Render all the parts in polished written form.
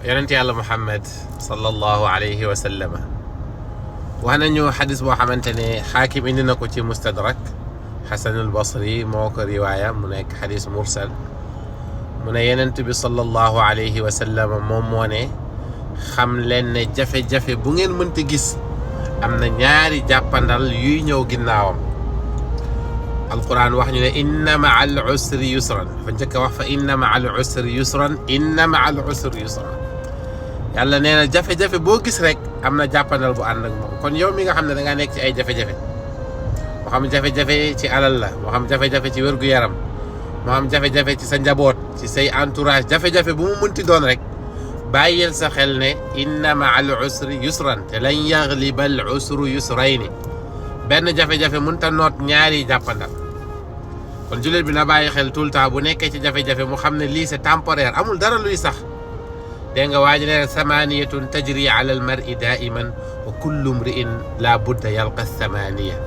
yonent yàlla Muhammad sallallahu alayhi wa sallam wax nañu xadis boo xamante ne xaakim indi na ko ci mustadrak xasanul basri moo ko riwaaya mu nekk xadis mursal mu ne yonent bi sallallahu alayhi wa sallam moom moo ne xam leen ne jafe-jafe bu ngeen mënti gis am na ñaari jàppandal yuy ñëw ginnaawam. alquran wax ñu ne inna maa al usri yusran fa njëkk a wax fa inna maa al usri yusran inna maa al usri yusran yàlla nee na jafe-jafe boo gis rek am na jàppandal bu ànd ak moom. kon yow mi nga xam ne da ngaa nekk ci ay jafe-jafe moo xam jafe-jafe ci alal la moo xam jafe-jafe ci wér-gu-yaram moo xam jafe-jafe ci sa njaboot ci say entourage jafe-jafe bu mu mënti doon rek bàyyil sa xel ne inna maa al usri yusran te lan yagliba al usru yusrayni benn jafe-jafe mënta noot ñaari jàppandal. kon jullit bi na bàyyi xel tout le temps bu nekkee ci jafe-jafe mu xam ne lii c'est temporaire amul dara luy sax dégg nga waa ji ne samaniyatun tajri ala al mar'i daiman wa kullu mri'in la budda yalqa samaniya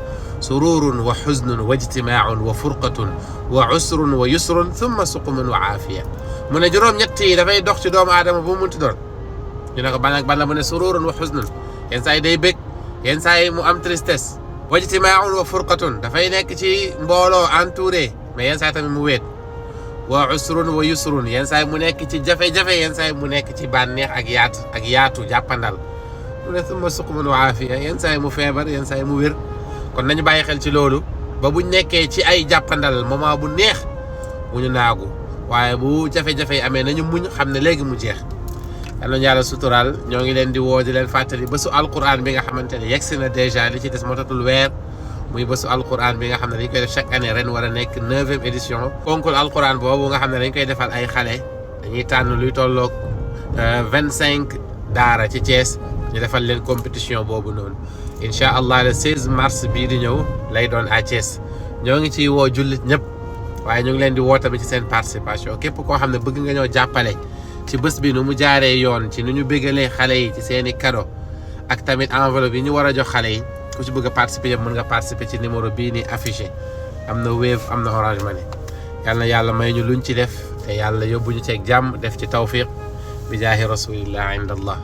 sururun wa xuznun wa ijtimaacun wa furqatun wa usrun wa yusrun thumma suqumun wa aafiya mu ne juróom-ñett yi dafay dox ci doomu aadama bu mu munti doon ñu ne ko ban ak ban la mu ne sururun wa xuznun yenn saa yi day bég yenn saa yi mu am tristesse wa ijtimaacun wa furqatun dafay nekk ci mbooloo entouré mais yenn saa yi tamit mu wéet wa usrun wa yusrun yenn saa yi mu nekk ci jafe-jafe yenn saa yi mu nekk ci bànneex ak yaatu jàppandal mu ne summa suqumun wa aafiya yenn saa yi mu feebar yenn saa yi mu wér. kon nañu bàyyi xel ci loolu ba buñ nekkee ci ay jàppandal moment bu neex bu ñu naagu waaye bu jafe-jafe yi amee nañu muñ xam ne léegi mu jeex. yal nañu yàlla suturaal ñoo ngi leen di woo di leen fàttali bésu alquran bi nga xamante ne yegsi na dèjà li ci des motatul weer muy bésu alquran bi nga xam ne dañ koy def chaque année ren war a nekk 9e édition. concours alquran boobu nga xam ne dañ koy defal ay xale dañuy tànn luy tolloog 25 daara ci Thiès ñu defal leen compétition boobu noonu. incha allah le 16 mars bii di ñëw lay doon à Thiès ñoo ngi ciy woo jullit ñëpp waaye ñu ngi leen di woo tamit ci seen participation képp koo xam ne bëgg nga ñoo jàppale ci bés bi nu mu jaaree yoon ci nu ñu bégalee xale yi ci seen i cadeau ak tamit enveloppe yi ñu war a jox xale yi ku ci bëgg a participer yëpp mën nga participer ci numéro bii ni affiché am na Wave am na Orange Money yal na yàlla may ñu luñ ci def te yàlla yóbbu ñu ceeg jàmm def ci tawfiq bi jaahi rasulillah inda allah